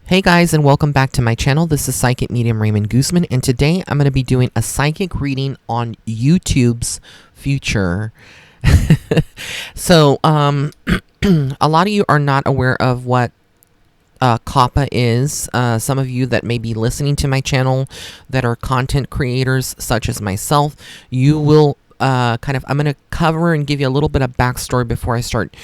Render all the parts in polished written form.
Hey guys, and welcome back to my channel. This is Psychic Medium Raymond Guzman, and today I'm going to be doing a psychic reading on YouTube's future. So, a lot of you are not aware of what COPPA is. Some of you that may be listening to my channel that are content creators such as myself, you will I'm going to cover and give you a little bit of backstory before I start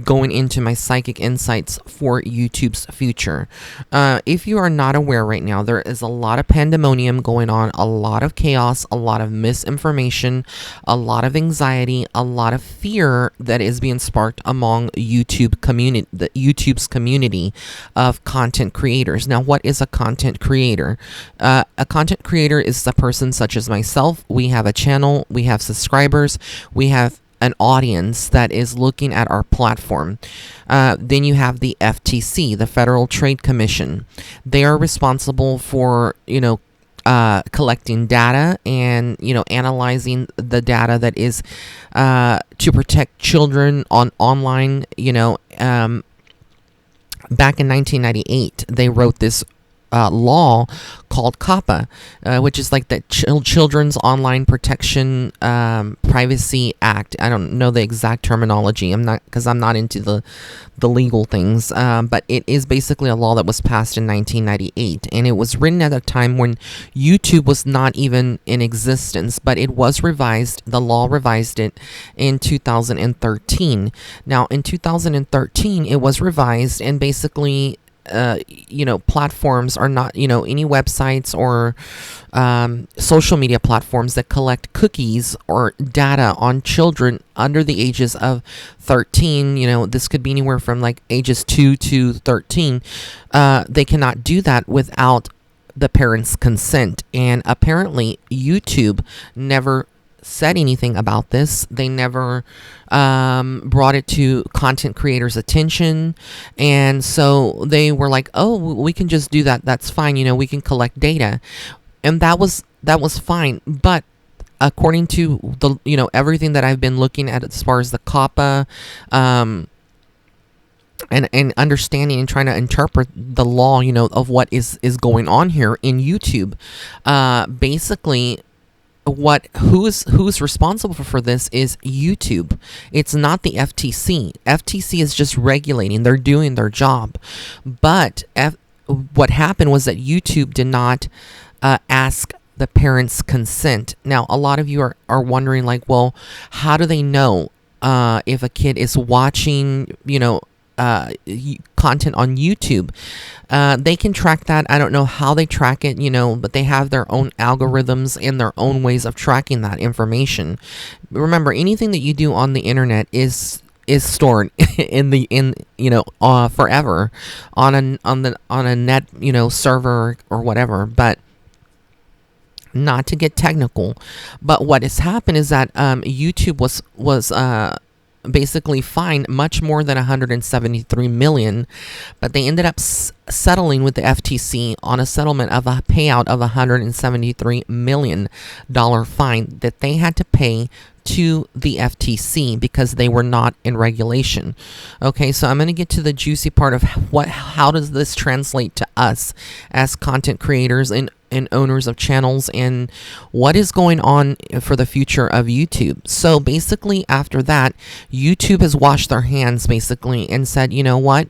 going into my psychic insights for YouTube's future. If you are not aware right now, there is a lot of pandemonium going on, a lot of chaos, a lot of misinformation, a lot of anxiety, a lot of fear that is being sparked among YouTube's community of content creators. Now, what is a content creator? A content creator is a person such as myself. We have a channel, we have subscribers, we have an audience that is looking at our platform. Then you have the FTC, the Federal Trade Commission. They are responsible for, collecting data and, analyzing the data that is to protect children online. Back in 1998, they wrote this law called COPPA, which is like the Children's Online Protection Privacy Act. I don't know the exact terminology. I'm not into the legal things, but it is basically a law that was passed in 1998, and it was written at a time when YouTube was not even in existence, but it was revised. The law revised it in 2013. Now, in 2013, it was revised, and basically platforms are not, any websites or social media platforms that collect cookies or data on children under the ages of 13, this could be anywhere from like ages 2 to 13, they cannot do that without the parents' consent. And apparently YouTube never said anything about this. They never brought it to content creators' attention, and so they were like, oh, we can just do that, that's fine, we can collect data, and that was fine. But according to the everything that I've been looking at as far as the COPPA and understanding and trying to interpret the law, of what is going on here in YouTube, basically who's responsible for this is YouTube. It's not the FTC. FTC is just regulating. They're doing their job. But what happened was that YouTube did not ask the parents' consent. Now, a lot of you are wondering, like, well, how do they know if a kid is watching, content on YouTube? They can track that. I don't know how they track it, but they have their own algorithms and their own ways of tracking that information. Remember, anything that you do on the internet is stored forever on a net, server or whatever. But not to get technical, but what has happened is that YouTube was basically fined much more than 173 million, but they ended up settling with the FTC on a settlement of a payout of $173 million fine that they had to pay to the FTC because they were not in regulation. Okay, so I'm going to get to the juicy part of how does this translate to us as content creators and owners of channels, and what is going on for the future of YouTube. So basically, after that, YouTube has washed their hands basically and said, you know what?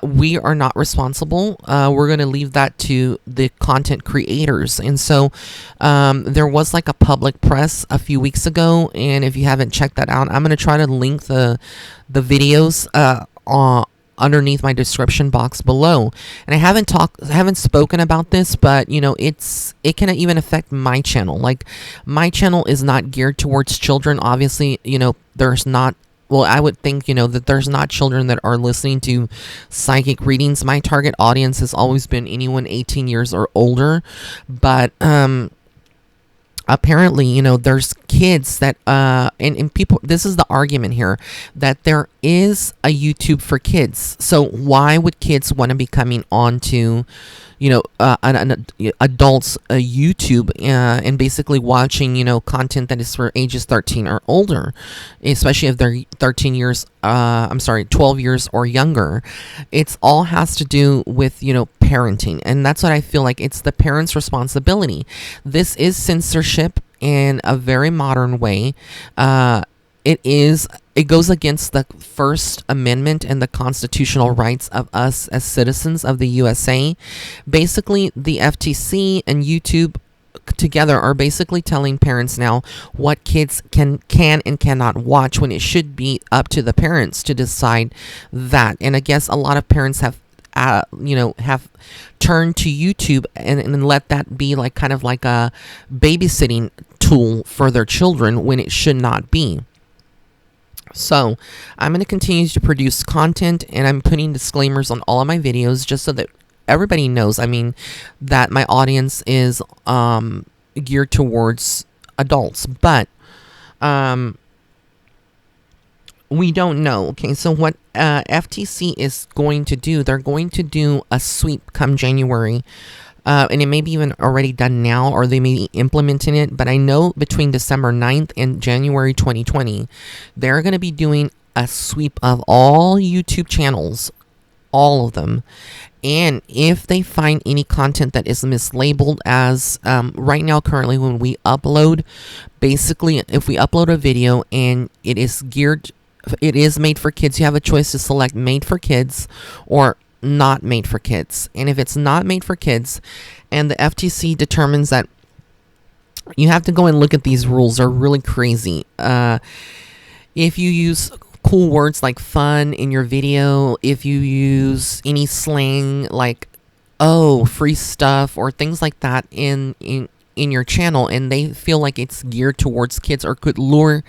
We are not responsible. We're going to leave that to the content creators. And so there was like a public press a few weeks ago, and if you haven't checked that out, I'm going to try to link the videos underneath my description box below. And I haven't spoken about this, but it can even affect my channel. Like, my channel is not geared towards children. Obviously, there's not, well, I would think, that there's not children that are listening to psychic readings. My target audience has always been anyone 18 years or older. But apparently, there's kids that, and people, this is the argument here, that there is a YouTube for kids. So why would kids want to be coming on to, an adults YouTube and basically watching content that is for ages 13 or older, especially if they're 13 years 12 years or younger. It's all has to do with parenting, and that's what I feel like. It's the parents' responsibility. This is censorship in a very modern way. It goes against the First Amendment and the constitutional rights of us as citizens of the USA. Basically, the FTC and YouTube together are basically telling parents now what kids can and cannot watch, when it should be up to the parents to decide that. And I guess a lot of parents have have turned to YouTube and let that be like kind of like a babysitting tool for their children, when it should not be. So I'm going to continue to produce content, and I'm putting disclaimers on all of my videos just so that everybody knows, that my audience is geared towards adults. But we don't know. Okay, so what FTC is going to do, they're going to do a sweep come January. And it may be even already done now, or they may be implementing it. But I know between December 9th and January 2020, they're going to be doing a sweep of all YouTube channels, all of them. And if they find any content that is mislabeled as, right now, currently, when we upload, basically, if we upload a video and it is made for kids, you have a choice to select made for kids or not made for kids. And if it's not made for kids, and the FTC determines that, you have to go and look at these rules. They're really crazy. If you use cool words like fun in your video, if you use any slang like free stuff or things like that in your channel, and they feel like it's geared towards kids or could lure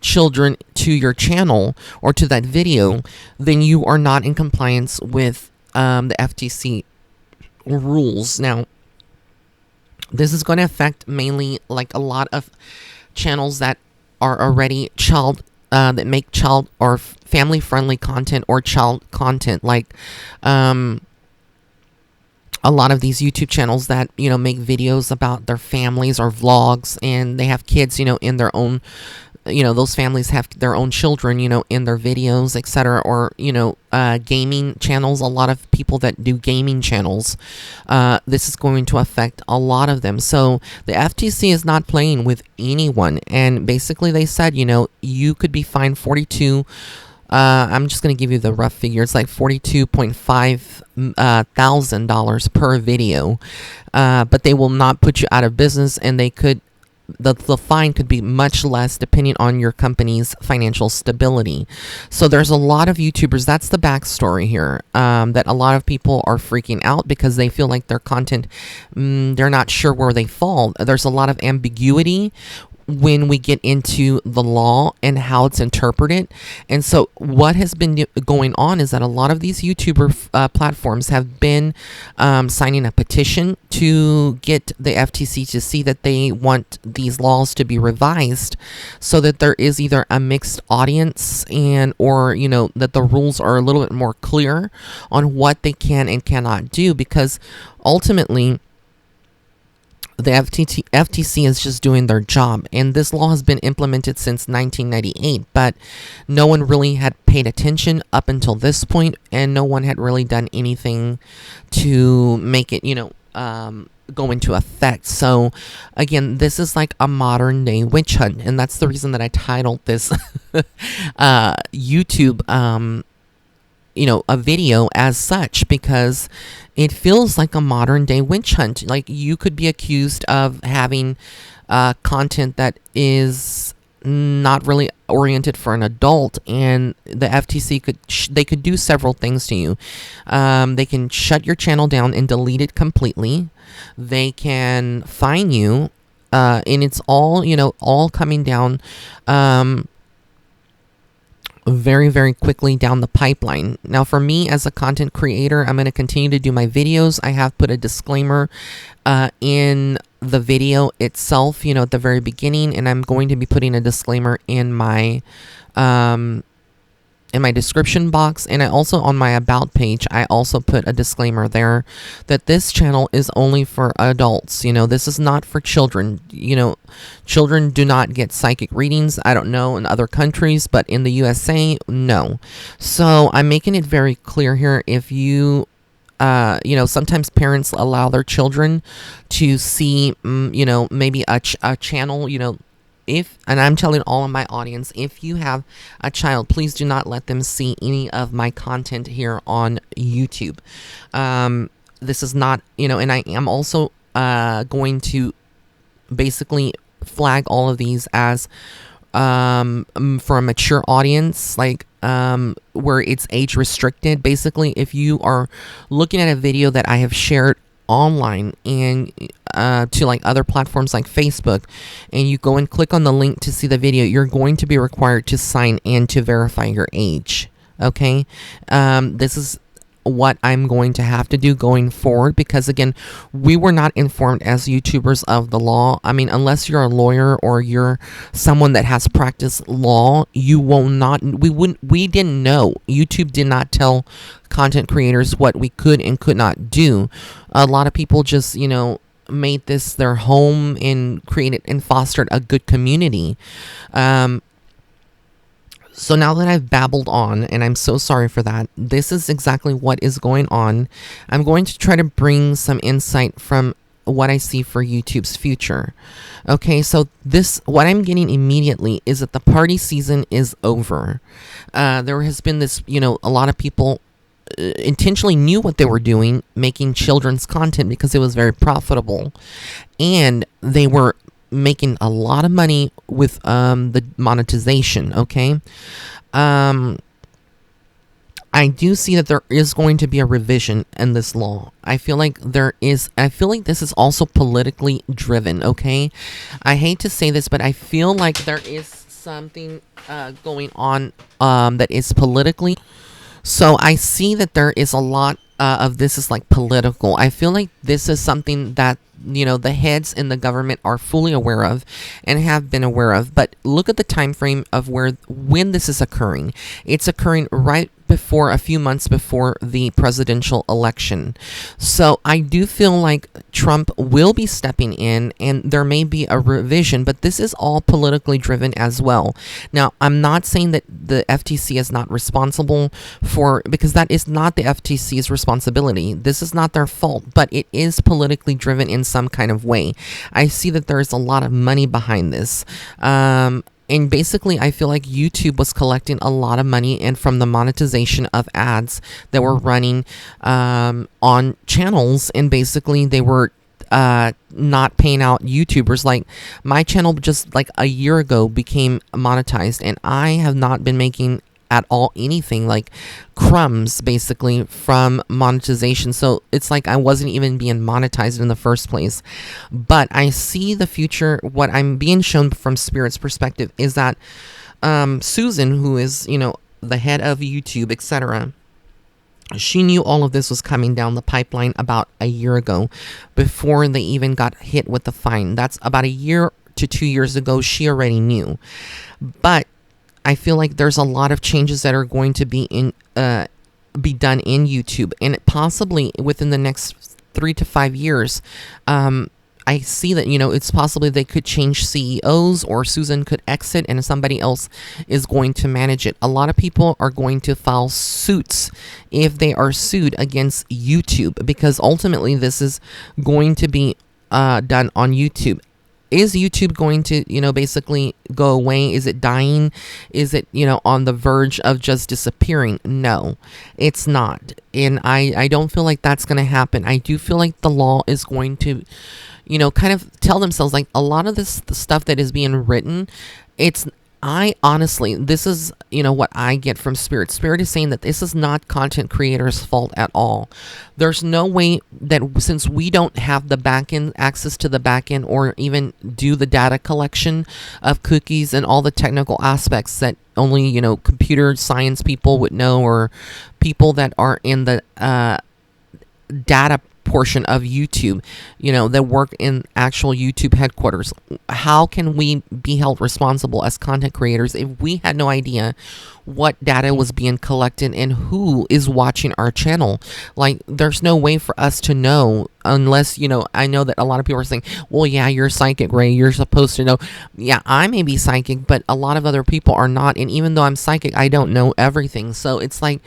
children to your channel or to that video, then you are not in compliance with the FTC rules. Now, this is going to affect mainly like a lot of channels that are already that make child or family friendly content or child content, like a lot of these YouTube channels that make videos about their families or vlogs, and they have kids in their own, those families have their own children in their videos, etc. Or gaming channels, a lot of people that do gaming channels, this is going to affect a lot of them. So the FTC is not playing with anyone, and basically they said you could be fined 42, I'm just going to give you the rough figure. It's like $42.5 thousand dollars per video, but they will not put you out of business, and they could, the fine could be much less depending on your company's financial stability. So there's a lot of YouTubers, that's the backstory here, that a lot of people are freaking out because they feel like their content, they're not sure where they fall. There's a lot of ambiguity when we get into the law and how it's interpreted. And so what has been going on is that a lot of these YouTuber platforms have been signing a petition to get the FTC to see that they want these laws to be revised so that there is either a mixed audience and or that the rules are a little bit more clear on what they can and cannot do, because ultimately the FTC is just doing their job, and this law has been implemented since 1998, but no one really had paid attention up until this point, and no one had really done anything to make it, go into effect. So again, this is like a modern day witch hunt, and that's the reason that I titled this YouTube a video as such, because it feels like a modern day witch hunt. Like you could be accused of having content that is not really oriented for an adult, and the FTC could do several things to you. They can shut your channel down and delete it completely. They can fine you, and it's all all coming down very, very quickly down the pipeline. Now, for me as a content creator, I'm going to continue to do my videos. I have put a disclaimer in the video itself, at the very beginning, and I'm going to be putting a disclaimer in my in my description box, and I also on my about page, I also put a disclaimer there that this channel is only for adults. This is not for children. Children do not get psychic readings. I don't know in other countries, but in the USA, no. So I'm making it very clear here. If sometimes parents allow their children to see, maybe a channel, and I'm telling all of my audience, if you have a child, please do not let them see any of my content here on YouTube. This is not, and I am also going to basically flag all of these as for a mature audience, like where it's age restricted. Basically, if you are looking at a video that I have shared online and to like other platforms like Facebook, and you go and click on the link to see the video, you're going to be required to sign in to verify your age. Okay, this is what I'm going to have to do going forward, because again, we were not informed as YouTubers of the law. I mean, unless you're a lawyer or you're someone that has practiced law, we didn't know. YouTube did not tell content creators what we could and could not do. A lot of people just, made this their home and created and fostered a good community. So now that I've babbled on, and I'm so sorry for that, this is exactly what is going on. I'm going to try to bring some insight from what I see for YouTube's future. Okay, so what I'm getting immediately is that the party season is over. There has been this, a lot of people intentionally knew what they were doing, making children's content because it was very profitable, and they were making a lot of money with the monetization. Okay, I do see that there is going to be a revision in this law. I feel like this is also politically driven. Okay, I hate to say this, but I feel like there is something going on that is politically. So I see that there is a lot of this is like political. I feel like this is something that the heads in the government are fully aware of and have been aware of. But look at the time frame of when this is occurring. It's occurring right before, a few months before the presidential election. So I do feel like Trump will be stepping in and there may be a revision, but this is all politically driven as well. Now, I'm not saying that the FTC is not responsible because that is not the FTC's responsibility. This is not their fault, but it is politically driven in some kind of way. I see that there's a lot of money behind this. And basically, I feel like YouTube was collecting a lot of money and from the monetization of ads that were running on channels. And basically, they were not paying out YouTubers. Like my channel just like a year ago became monetized, and I have not been making at all anything, like crumbs basically from monetization. So it's like I wasn't even being monetized in the first place. But I see the future. What I'm being shown from Spirit's perspective is that Susan, who is the head of YouTube, etc., she knew all of this was coming down the pipeline about a year ago, before they even got hit with the fine. That's about a year to 2 years ago. She already knew. But I feel like there's a lot of changes that are going to be done in YouTube, and possibly within the next 3 to 5 years. I see that it's possibly they could change CEOs, or Susan could exit and somebody else is going to manage it. A lot of people are going to file suits if they are sued against YouTube, because ultimately this is going to be done on YouTube. Is YouTube going to, basically go away? Is it dying? Is it, on the verge of just disappearing? No, it's not. And I don't feel like that's going to happen. I do feel like the law is going to, kind of tell themselves, like, a lot of the stuff that is being written, I honestly, this is, what I get from Spirit. Spirit is saying that this is not content creators' fault at all. There's no way that, since we don't have the backend, access to the backend, or even do the data collection of cookies and all the technical aspects that only, computer science people would know, or people that are in the data portion of YouTube, that work in actual YouTube headquarters. How can we be held responsible as content creators if we had no idea what data was being collected and who is watching our channel? Like, there's no way for us to know unless, I know that a lot of people are saying, well, yeah, you're psychic, Ray, you're supposed to know. Yeah, I may be psychic, but a lot of other people are not. And even though I'm psychic, I don't know everything. So it's like,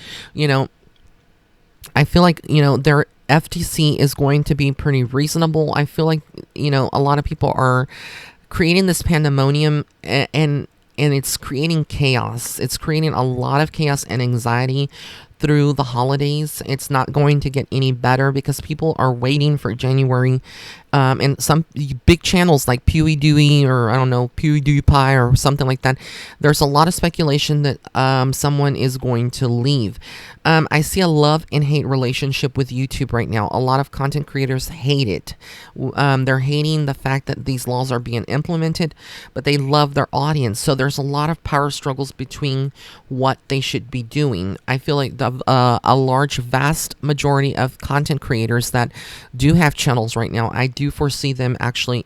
I feel like, their FTC is going to be pretty reasonable. I feel like, a lot of people are creating this pandemonium, and it's creating chaos. It's creating a lot of chaos and anxiety through the holidays. It's not going to get any better because people are waiting for January. And some big channels like PewDiePie, or I don't know, PewDiePie or something like that, there's a lot of speculation that someone is going to leave. I see a love and hate relationship with YouTube right now. A lot of content creators hate it. They're hating the fact that these laws are being implemented, but they love their audience. So there's a lot of power struggles between what they should be doing. I feel like a large, vast majority of content creators that do have channels right now, I do foresee them actually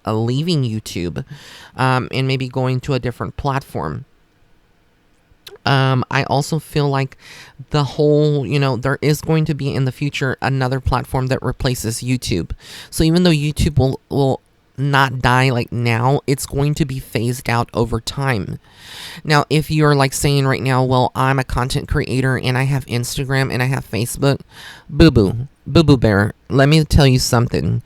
leaving YouTube and maybe going to a different platform. I also feel like the whole, there is going to be in the future another platform that replaces YouTube. So even though YouTube will not die like now, it's going to be phased out over time. Now, if you're like saying right now, well, I'm a content creator and I have Instagram and I have Facebook, boo-boo bear, let me tell you something.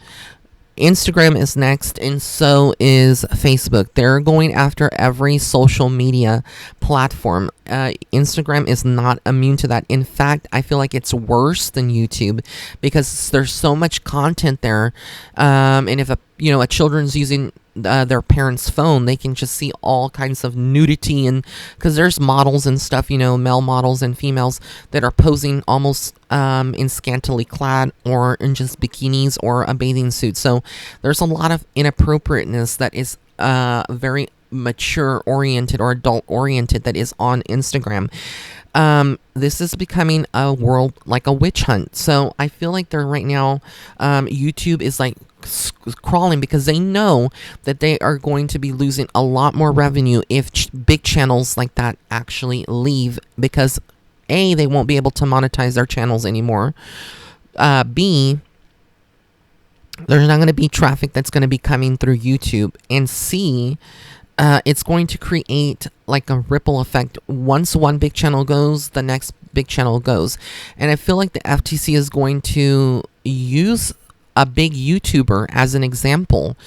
Instagram is next, and so is Facebook. They're going after every social media platform. Instagram is not immune to that. In fact, I feel like it's worse than YouTube because there's so much content there. And if a children's using their parents' phone, they can just see all kinds of nudity, and because there's models and stuff, male models and females that are posing almost in scantily clad or in just bikinis or a bathing suit. So there's a lot of inappropriateness that is very mature oriented or adult oriented that is on Instagram. This is becoming a world like a witch hunt. So I feel like they're right now, YouTube is like crawling because they know that they are going to be losing a lot more revenue if big channels like that actually leave, because A, they won't be able to monetize their channels anymore. B, there's not going to be traffic that's going to be coming through YouTube. And C, it's going to create like a ripple effect. Once one big channel goes, the next big channel goes. And I feel like the FTC is going to use a big YouTuber as an example.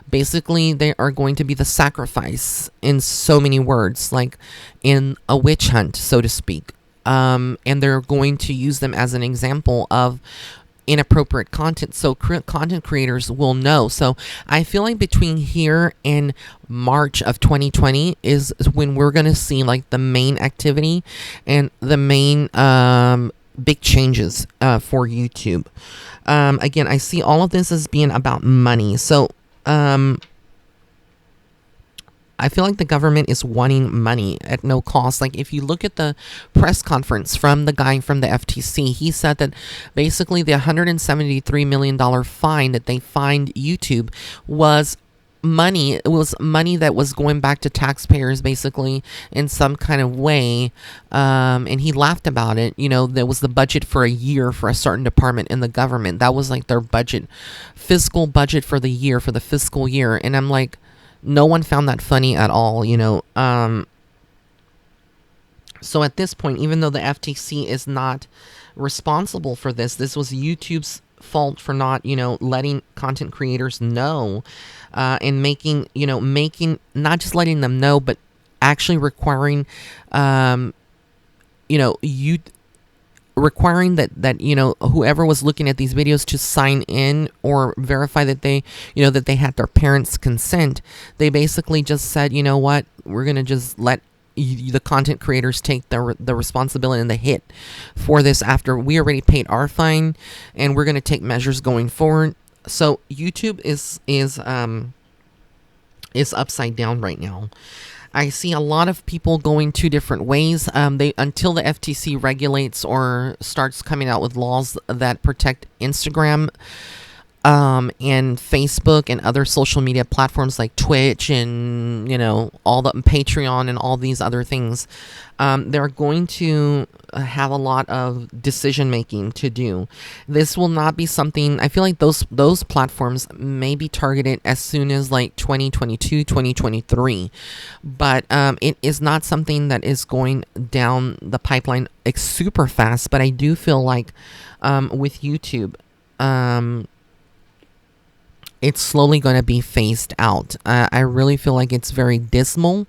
Basically, they are going to be the sacrifice in so many words, like in a witch hunt, so to speak. And they're going to use them as an example of inappropriate content, so content creators will know. So I feel like between here and March of 2020 is when we're going to see like the main activity and the main big changes for YouTube. Again, I see all of this as being about money. So I feel like the government is wanting money at no cost. Like, if you look at the press conference from the guy from the FTC, he said that basically the $173 million fine that they fined YouTube was money. It was money that was going back to taxpayers, basically, in some kind of way. And he laughed about it. There was the budget for a year for a certain department in the government. That was like their budget, fiscal budget for the year, for the fiscal year. And I'm like, no one found that funny at all, So at this point, even though the FTC is not responsible for this, this was YouTube's fault for not, letting content creators know, and making not just letting them know, but actually requiring, requiring that whoever was looking at these videos to sign in or verify that they that they had their parents' consent. They basically just said, you know what, we're gonna just let the content creators take the responsibility and the hit for this after we already paid our fine, and we're gonna take measures going forward. So YouTube is upside down right now. I see a lot of people going two different ways. They until the FTC regulates or starts coming out with laws that protect Instagram, and Facebook and other social media platforms like Twitch and all the Patreon and all these other things. They're going to have a lot of decision making to do. This will not be something, I feel like those platforms may be targeted as soon as like 2022, 2023, but it is not something that is going down the pipeline super fast. But I do feel like with YouTube, it's slowly going to be phased out. I really feel like it's very dismal,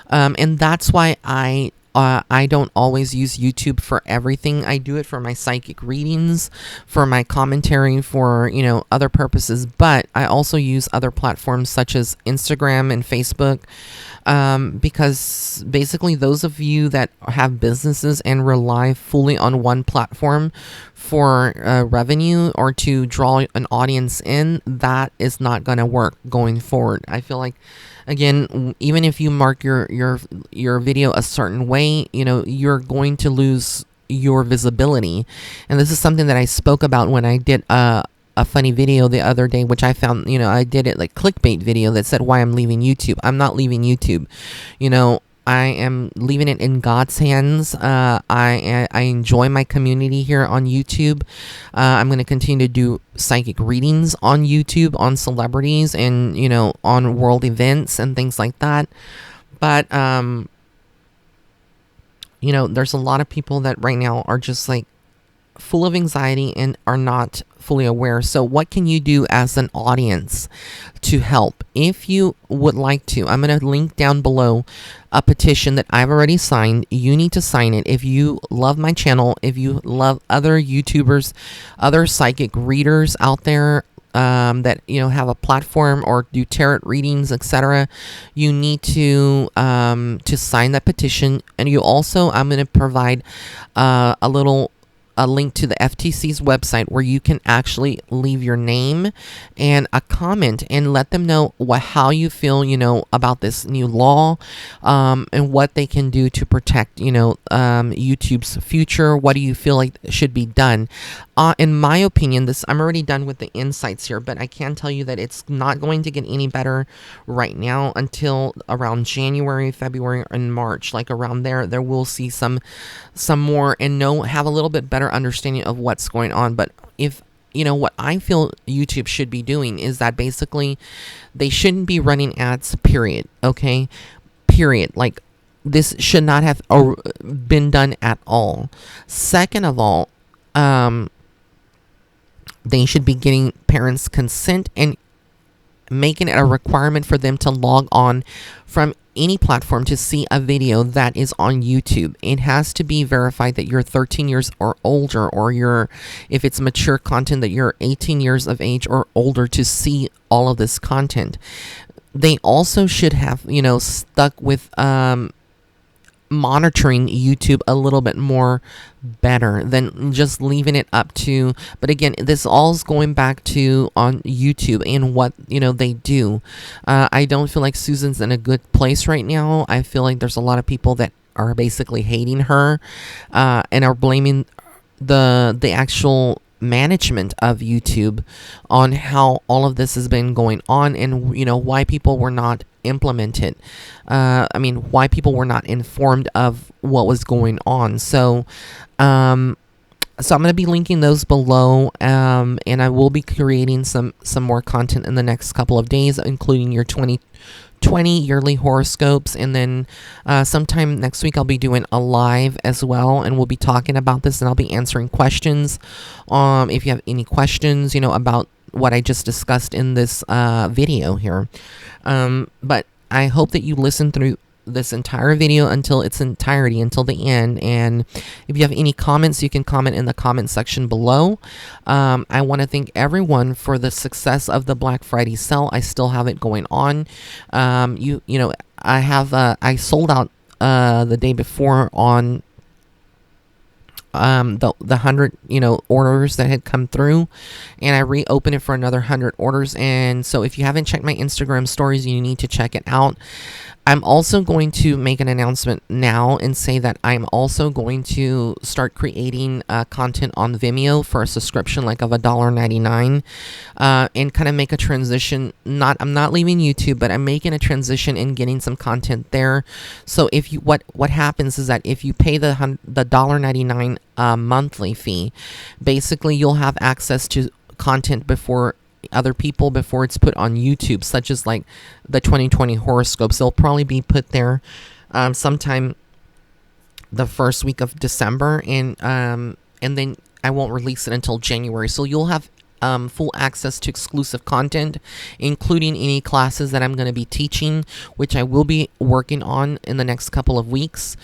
and that's why I don't always use YouTube for everything. I do it for my psychic readings, for my commentary, for other purposes. But I also use other platforms such as Instagram and Facebook, because basically those of you that have businesses and rely fully on one platform for revenue or to draw an audience in, that is not going to work going forward. I feel like, again, even if you mark your video a certain way, you're going to lose your visibility. And this is something that I spoke about when I did a funny video the other day, which I found, I did it like clickbait video that said why I'm leaving YouTube. I'm not leaving YouTube. I am leaving it in God's hands. I enjoy my community here on YouTube. I'm going to continue to do psychic readings on YouTube, on celebrities, and on world events and things like that. But there's a lot of people that right now are just like full of anxiety and are not fully aware. So what can you do as an audience to help? If you would like to, I'm going to link down below a petition that I've already signed. You need to sign it. If you love my channel, if you love other YouTubers, other psychic readers out there, that have a platform or do tarot readings, etc., you need to sign that petition. And you also, I'm going to provide a link to the FTC's website where you can actually leave your name and a comment and let them know how you feel, about this new law, and what they can do to protect, YouTube's future. What do you feel like should be done? In my opinion, I'm already done with the insights here, but I can tell you that it's not going to get any better right now until around January, February, and March. Like around there we'll see some more and have a little bit better understanding of what's going on. But if what I feel YouTube should be doing is that basically they shouldn't be running ads, period. Okay, period. Like, this should not have been done at all. Second of all, they should be getting parents' consent and making it a requirement for them to log on from any platform to see a video that is on YouTube. It has to be verified that you're 13 years or older, or if it's mature content, that you're 18 years of age or older to see all of this content. They also should have, stuck with monitoring YouTube a little bit more better than just leaving it up to. But again, this all is going back to on YouTube and what they do. I don't feel like Susan's in a good place right now. I feel like there's a lot of people that are basically hating her, and are blaming the actual management of YouTube on how all of this has been going on, and why people were not implemented. Why people were not informed of what was going on. So I'm going to be linking those below, and I will be creating some more content in the next couple of days, including your 2020 yearly horoscopes. And then sometime next week I'll be doing a live as well, and we'll be talking about this, and I'll be answering questions. If you have any questions, about what I just discussed in this video here. But I hope that you listen through this entire video until its entirety, until the end. And if you have any comments, you can comment in the comment section below. I want to thank everyone for the success of the Black Friday sale. I still have it going on. I sold out the day before on the 100 orders that had come through, and I reopened it for another 100 orders. And so if you haven't checked my Instagram stories, you need to check it out. I'm also going to make an announcement now and say that I'm also going to start creating content on Vimeo for a subscription like of $1.99, and kind of make a transition. I'm not leaving YouTube, but I'm making a transition and getting some content there. So if you what happens is that if you pay the $1.99 monthly fee, basically you'll have access to content before other people, before it's put on YouTube, such as like the 2020 horoscopes. They'll probably be put there sometime the first week of December, and then I won't release it until January. So you'll have full access to exclusive content, including any classes that I'm going to be teaching, which I will be working on in the next couple of weeks.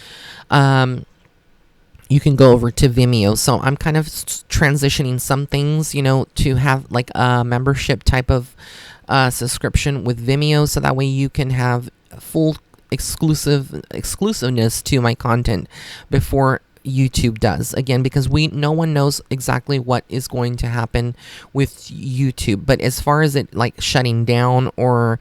You can go over to Vimeo. So I'm kind of transitioning some things, to have like a membership type of subscription with Vimeo, so that way you can have full exclusiveness to my content before YouTube does. Again, because no one knows exactly what is going to happen with YouTube. But as far as it like shutting down or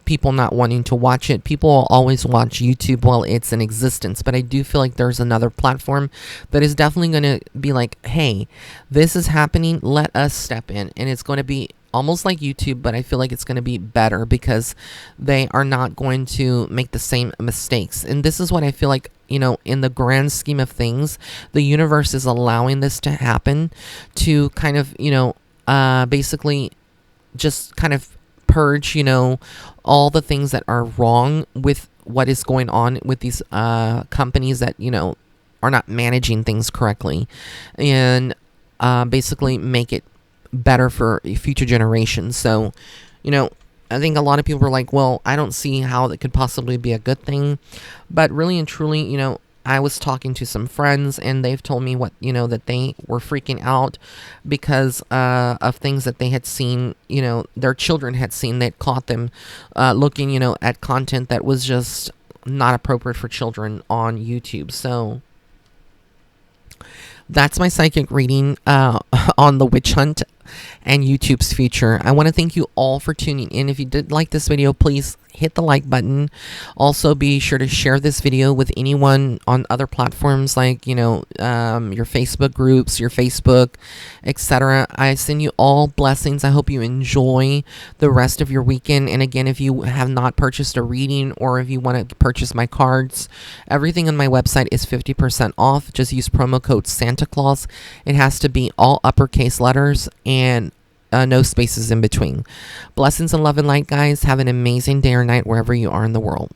people not wanting to watch it, people will always watch YouTube while it's in existence. But I do feel like there's another platform that is definitely going to be like, hey, this is happening, let us step in. And it's going to be almost like YouTube, but I feel like it's going to be better because they are not going to make the same mistakes. And this is what I feel like, in the grand scheme of things, the universe is allowing this to happen to kind of, basically just kind of purge, all the things that are wrong with what is going on with these companies that, are not managing things correctly, and basically make it better for future generations. So, I think a lot of people are like, well, I don't see how that could possibly be a good thing. But really and truly, I was talking to some friends, and they've told me that they were freaking out because of things that they had seen, their children had seen. That caught them looking, at content that was just not appropriate for children on YouTube. So that's my psychic reading on the witch hunt and YouTube's future. I want to thank you all for tuning in. If you did like this video, please hit the like button. Also, be sure to share this video with anyone on other platforms like, your Facebook groups, your Facebook, etc. I send you all blessings. I hope you enjoy the rest of your weekend. And again, if you have not purchased a reading, or if you want to purchase my cards, everything on my website is 50% off. Just use promo code Santa Claus. It has to be all uppercase letters and no spaces in between. Blessings and love and light, guys. Have an amazing day or night wherever you are in the world.